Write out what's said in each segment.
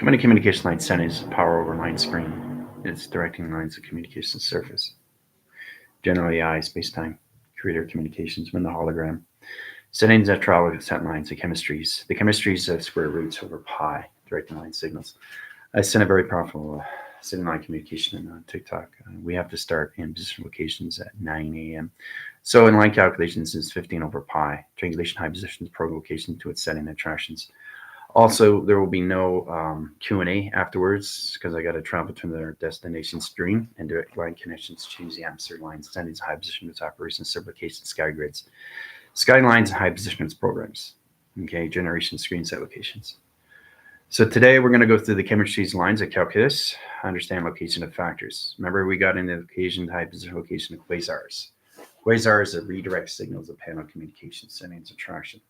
When a communication line settings power over line screen, it's directing lines of communication surface. Generally, I space-time creator communications when the hologram. Settings that travel with set lines of chemistries. The chemistries of square roots over pi, directing line signals. I sent a very powerful setting line communication on TikTok. We have to start in position locations at 9 a.m. So in line calculations, it's 15 over pi. Triangulation high positions per location to its setting attractions. Also, there will be no Q&A afterwards because I got to travel to their destination stream and direct line connections, change the atmosphere lines, settings, high position with operations, simplification, sky grids, skylines, high positions programs. Okay, generation screen set locations. So today we're going to go through the chemistries lines of calculus, understand location of factors. Remember we got into location, high position location of quasars. Quasars are redirect signals of panel communication settings attraction.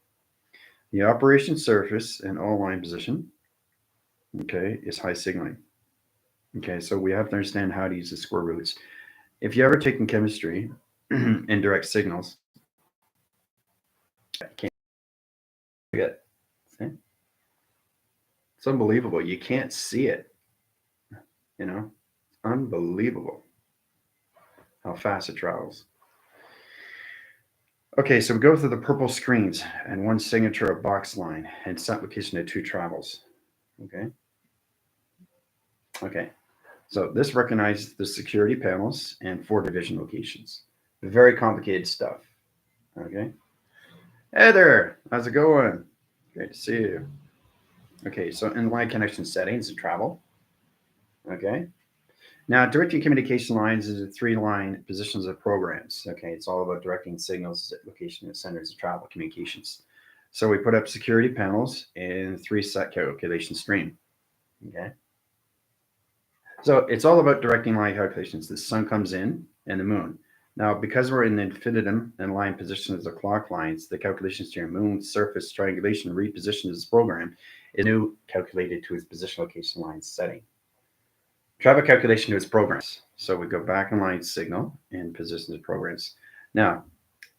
The operation surface and all line position, okay, is high signaling. Okay, so we have to understand how to use the square roots. If you ever taken chemistry and direct signals, can't forget. See? It's unbelievable. You can't see it. You know, unbelievable how fast it travels. Okay, so we go through the purple screens and one signature of box line and set location of two travels. Okay, so this recognizes the security panels and 4 division locations. Very complicated stuff. Okay. Hey there, how's it going? Great to see you. Okay, so in line connection settings and travel. Okay. Now, directing communication lines is 3 line positions of programs. Okay, it's all about directing signals at location and centers of travel communications. So we put up security panels and 3 set calculation stream. Okay. So it's all about directing line calculations. The sun comes in and the moon. Now, because we're in the infinitum and line positions of clock lines, the calculations to your moon surface triangulation repositions this program is new calculated to its position location line setting. Travel calculation to its programs. So we go back in line signal and positions of programs. Now,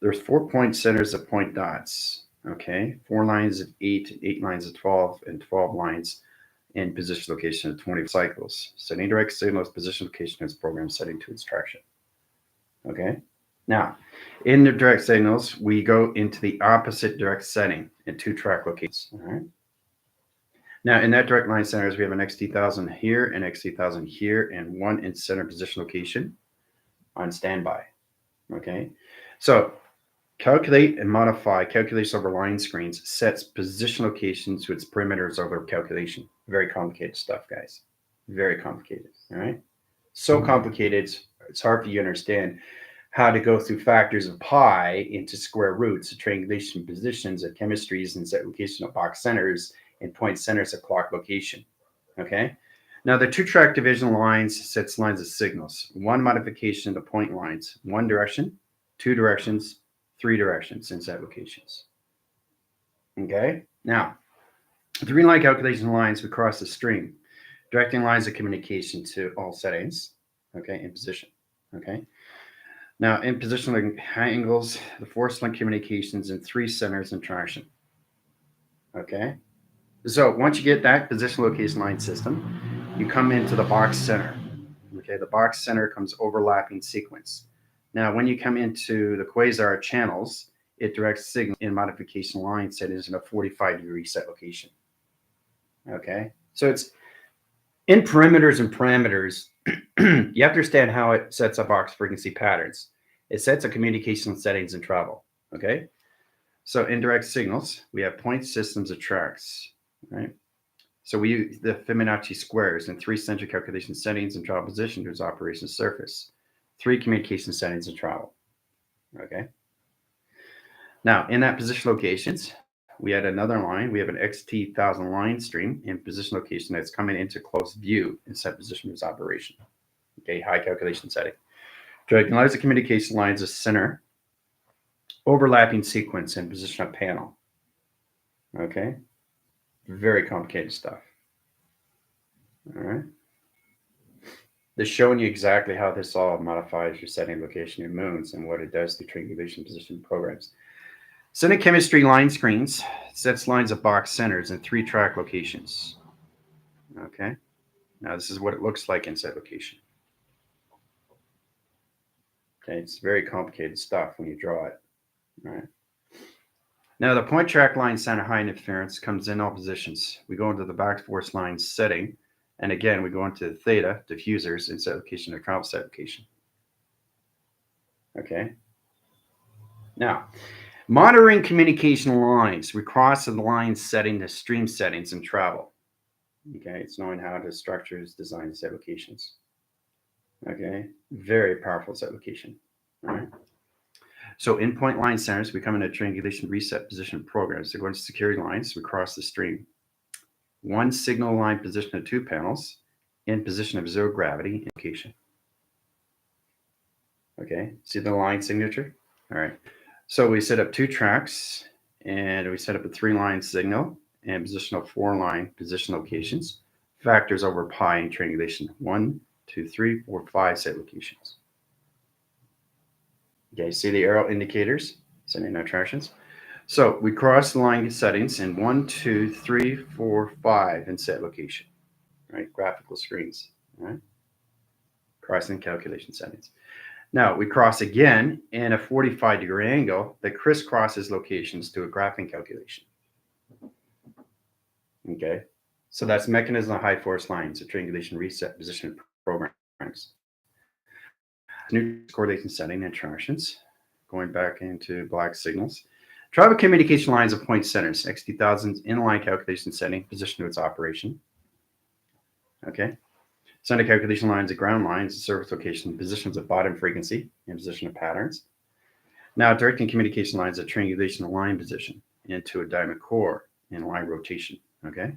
there's 4 point centers of point dots. Okay, 4 lines of 8, 8 lines of 12, and 12 lines in position location of 20 cycles. Setting direct signals position location of its program setting to its traction. Okay, now in the direct signals, we go into the opposite direct setting in 2 track locations. All right. Now, in that direct line centers, we have an XT1000 here and XT1000 here, and 1 in center position location on standby. Okay, so calculate and modify calculation over line screens sets position locations to its perimeters over calculation. Very complicated stuff, guys. Very complicated. All right, so complicated, it's hard for you to understand how to go through factors of pi into square roots, triangulation positions of chemistries and set location of box centers and point centers of clock location. Okay. Now the 2 track division lines sets lines of signals. 1 modification to point lines, 1 direction, 2 directions, 3 directions in set locations. Okay. Now 3 line calculation lines we cross the stream, directing lines of communication to all settings. Okay, in position. Okay. Now in position high angles, the 4 link communications in 3 centers and traction. Okay. So once you get that position location line system, you come into the box center. Okay, the box center comes overlapping sequence. Now, when you come into the quasar channels, it directs signal in modification line settings in a 45-degree set location. Okay, so it's in perimeters and parameters. You have to understand how it sets up box frequency patterns. It sets a communication settings and travel. Okay, so in direct signals, we have point systems of tracks. Right. So we use the Fibonacci squares and 3 central calculation settings and travel position to its operation surface, 3 communication settings and travel. Okay. Now in that position locations, we had another line. We have an XT1000 line stream in position location that's coming into close view in set position of its operation. Okay, high calculation setting. Directing lines of communication lines of center, overlapping sequence and position of panel. Okay. Very complicated stuff. All right. They're showing you exactly how this all modifies your setting location of moons and what it does to triangulation position programs. Setting chemistry line screens sets lines of box centers in 3 track locations. Okay. Now this is what it looks like in set location. Okay, it's very complicated stuff when you draw it. All right. Now the point track line center high interference comes in all positions. We go into the back force line setting, and again we go into theta diffusers in set location or travel set location. Okay. Now, monitoring communication lines. We cross the line setting to stream settings and travel. Okay, it's knowing how to structures, design set locations. Okay, very powerful set location. All right. So in point line centers, we come into triangulation reset position programs. So go into security lines, we cross the stream. One signal line position of 2 panels in position of 0 gravity location. Okay, see the line signature? All right. So we set up 2 tracks and we set up a 3-line signal and position of 4-line position locations. Factors over pi in triangulation 1, 2, 3, 4, 5 set locations. Okay, see the arrow indicators, sending no attractions. So we cross the line settings in 1, 2, 3, 4, 5 in set location, right? Graphical screens, right? Crossing calculation settings. Now we cross again in a 45-degree angle that crisscrosses locations to a graphing calculation. Okay, so that's mechanism of high force lines, a triangulation reset position programs. New correlation setting and transitions, going back into black signals. Travel communication lines of point centers, XT1000s inline calculation setting, position to its operation. Okay. Center calculation lines of ground lines, service location, positions of bottom frequency, and position of patterns. Now directing communication lines of triangulation line position into a diamond core in line rotation. Okay.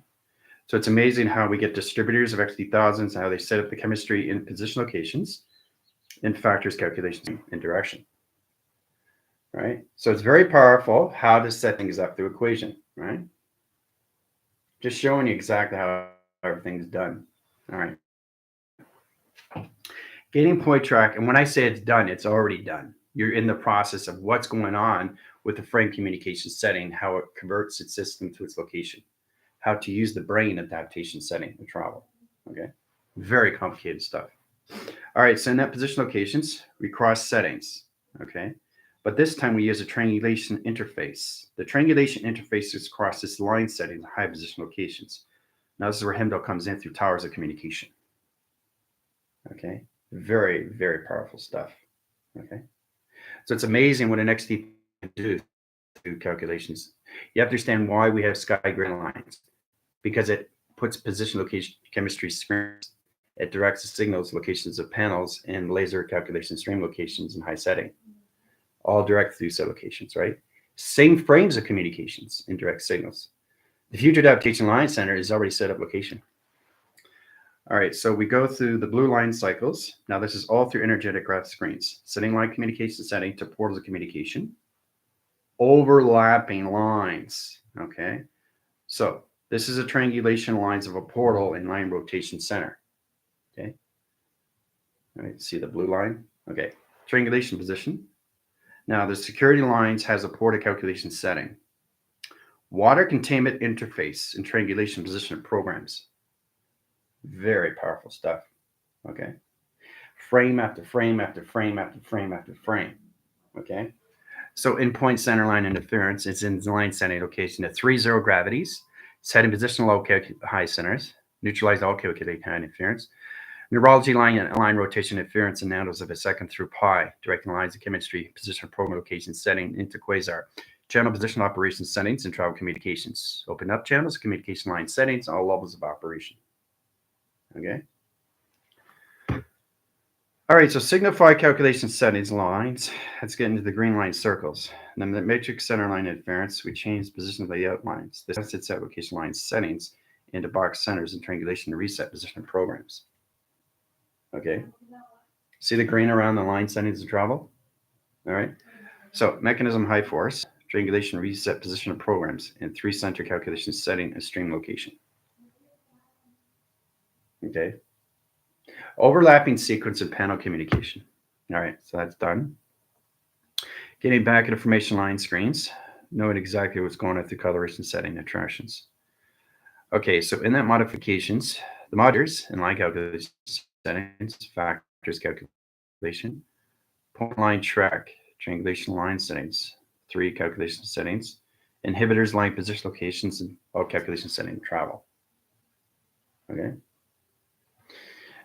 So it's amazing how we get distributors of XT1000s, how they set up the chemistry in position locations and factors calculations in direction. Right? So it's very powerful how to set things up through equation, right? Just showing you exactly how everything's done. All right. Getting point track, and when I say it's done, it's already done. You're in the process of what's going on with the frame communication setting, how it converts its system to its location, how to use the brain adaptation setting to travel. Okay. Very complicated stuff. All right. So in that position locations, we cross settings. Okay. But this time we use a triangulation interface. The triangulation interface is across this line setting to high position locations. Now this is where Hemdall comes in through towers of communication. Okay, very, very powerful stuff. Okay, so it's amazing what an XT can do through calculations. You have to understand why we have sky grid lines, because it puts position location chemistry screens. It directs the signals locations of panels and laser calculation stream locations in high setting. All direct through set locations, right? Same frames of communications in direct signals. The future adaptation line center is already set up location. All right, so we go through the blue line cycles. Now this is all through energetic graph screens. Setting line communication setting to portals of communication. Overlapping lines, okay? So this is a triangulation lines of a portal in line rotation center, okay? All right, see the blue line? Okay, triangulation position. Now, the security lines has a portal calculation setting. Water containment interface and triangulation position programs. Very powerful stuff. Okay. Frame after frame after frame after frame after frame. Okay. So in point center line interference, it's in line setting location at 3 0 gravities, setting position low high centers, neutralize all calculated high interference. Neurology line and line rotation interference in nanometers of a second through pi, directing lines of chemistry, position program location setting into quasar, channel position operations settings, and travel communications. Open up channels, communication line settings, all levels of operation. Okay. All right, so signify calculation settings lines. Let's get into the green line circles. And then the matrix center line interference, we change position layout lines. This sets application line settings into box centers and triangulation and reset position programs. Okay. See the green around the line settings of travel? All right. So mechanism high force, triangulation, reset position of programs, and 3 center calculation setting and stream location. Okay. Overlapping sequence of panel communication. All right. So that's done. Getting back at information line screens, knowing exactly what's going on through coloration setting attractions. Okay. So in that modifications, The modules in line calculation settings, factors calculation, point line track, triangulation line settings, 3 calculation settings, inhibitors, line position locations, and all calculation setting travel. Okay.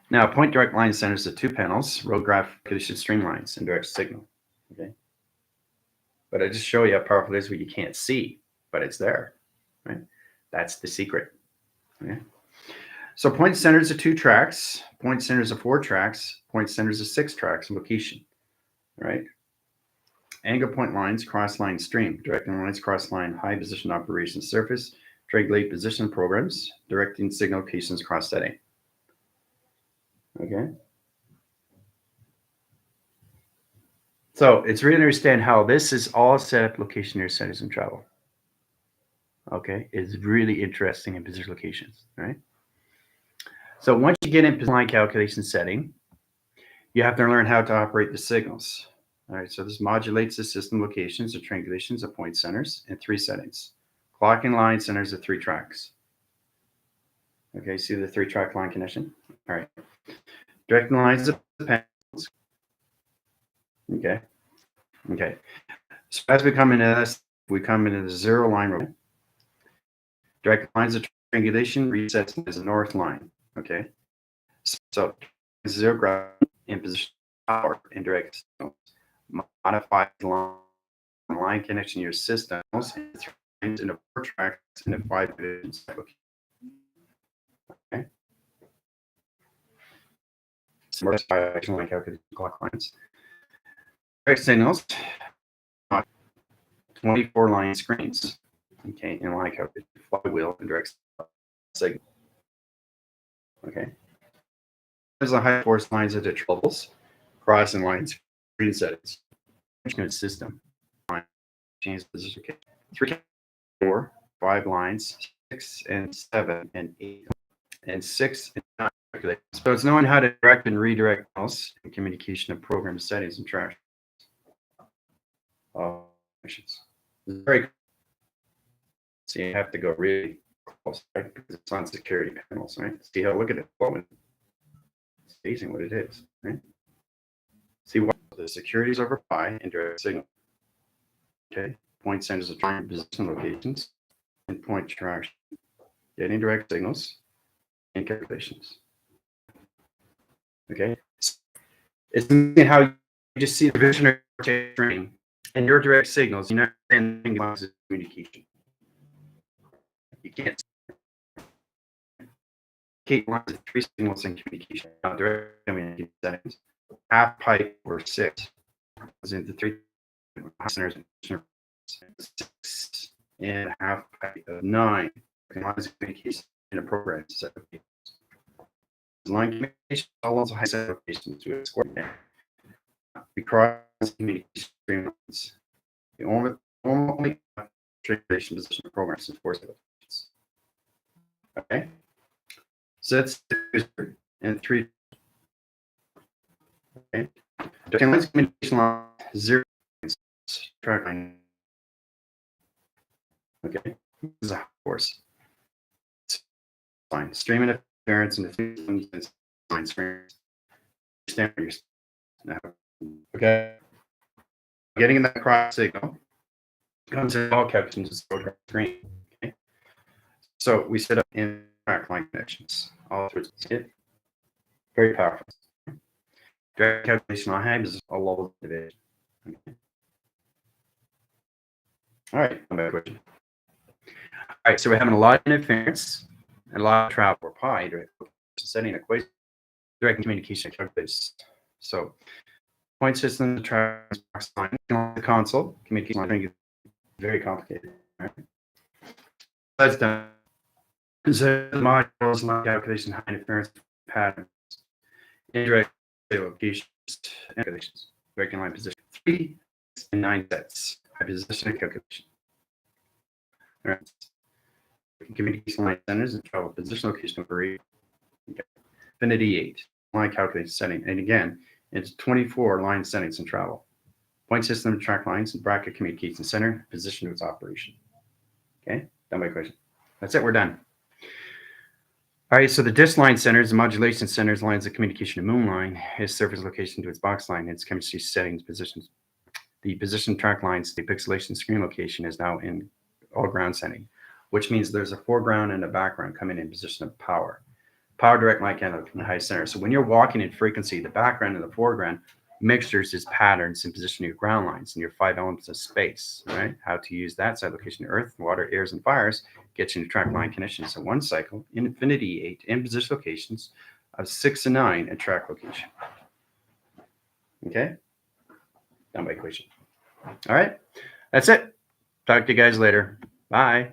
Now, point direct line centers the 2 panels, row graph calculation streamlines, and direct signal. Okay. But I just show you how powerful it is what you can't see, but it's there. Right. That's the secret. Okay. So point centers are 2 tracks, point centers are 4 tracks, point centers are 6 tracks in location. Right. Angle point lines, cross line stream, directing lines, cross line, high position operation surface, triangulate position programs, directing signal locations, cross setting. Okay. So it's really understand how this is all set up location near settings and travel. Okay. It's really interesting in position locations. Right. So once you get in line calculation setting, you have to learn how to operate the signals. All right, so this modulates the system locations or triangulations of point centers in 3 settings. Clocking line centers are 3 tracks. Okay, see the 3-track line connection? All right. Directing lines of panels. Okay. Okay. So as we come into this, we come into the 0 line row. Direct lines of triangulation resets as a north line. Okay. So 0 gravity in position power indirect signals. Modify the line connection to your systems into 4 tracks into 5 divisions. Okay. So more direction line calculation clock lines. Direct signals, 24 line screens. Okay, in line calculation, flywheel and direct signal. Okay. There's the high force lines into troubles, crossing lines, screen settings. System. Change position. 3, 4, 5 lines, 6 and 7 and 8 and 6 and 9. So it's knowing how to direct and redirect else and communication of program settings and track. Very cool. So you have to go really close, right? Because it's on security panels, right? See how look at it flowing. It's amazing what it is, right? See what the security is over pi and direct signal. Okay, point centers of time position locations and point traction, getting direct signals and calculations. Okay, it's amazing how you just see the visionary string and your direct signals. You know, and communication. You can't communicate lines of 3 signals in communication. Now, direct communication settings, half pipe or 6 goes into 3 centers. 6 and half pipe of 9 lines of communication in a program set of cables. Line communication allows high set of locations to a square. We cross communication streamlines. The only triangulation position of programs is 4 locations. Okay, so that's 2 and 3. Okay, lines communication line 0 track line. Okay, this is a force. It's fine. Stream interference and the line screens. Okay, getting that cross signal comes in all captions to screen. Okay, so we set up in track line connections. All through it. Very powerful. Direct calculation on high is a low division. Okay. All right, question. All right, so we're having a lot of interference and a lot of travel for pi direct setting equation direct communication calculates. So point system, the track line, the console, communication line, very complicated. Right? That's done. So the modules, line calculation, high interference patterns, indirect locations, calculations, directing line position, 3 and 9 sets, high position and calculation. All right. Communication line centers and travel position location for okay. Infinity 8 line calculation setting, and again, it's 24 line settings and travel. Point system, track lines, and bracket communication center, position to its operation. Okay, done by question. That's it, we're done. All right, so the disk line centers, the modulation centers, lines of communication to moon line, is surface location to its box line, its chemistry settings, positions. The position track lines, the pixelation screen location is now in all ground setting, which means there's a foreground and a background coming in position of power. Power direct line candle from the high center. So when you're walking in frequency, the background and the foreground mixtures is patterns in position of your ground lines and your 5 elements of space, right? How to use that side location, earth, water, airs, and fires, gets you into track line connections. So one cycle, infinity 8 in position locations of 6 and 9 at track location. Okay? Done by equation. All right. That's it. Talk to you guys later. Bye.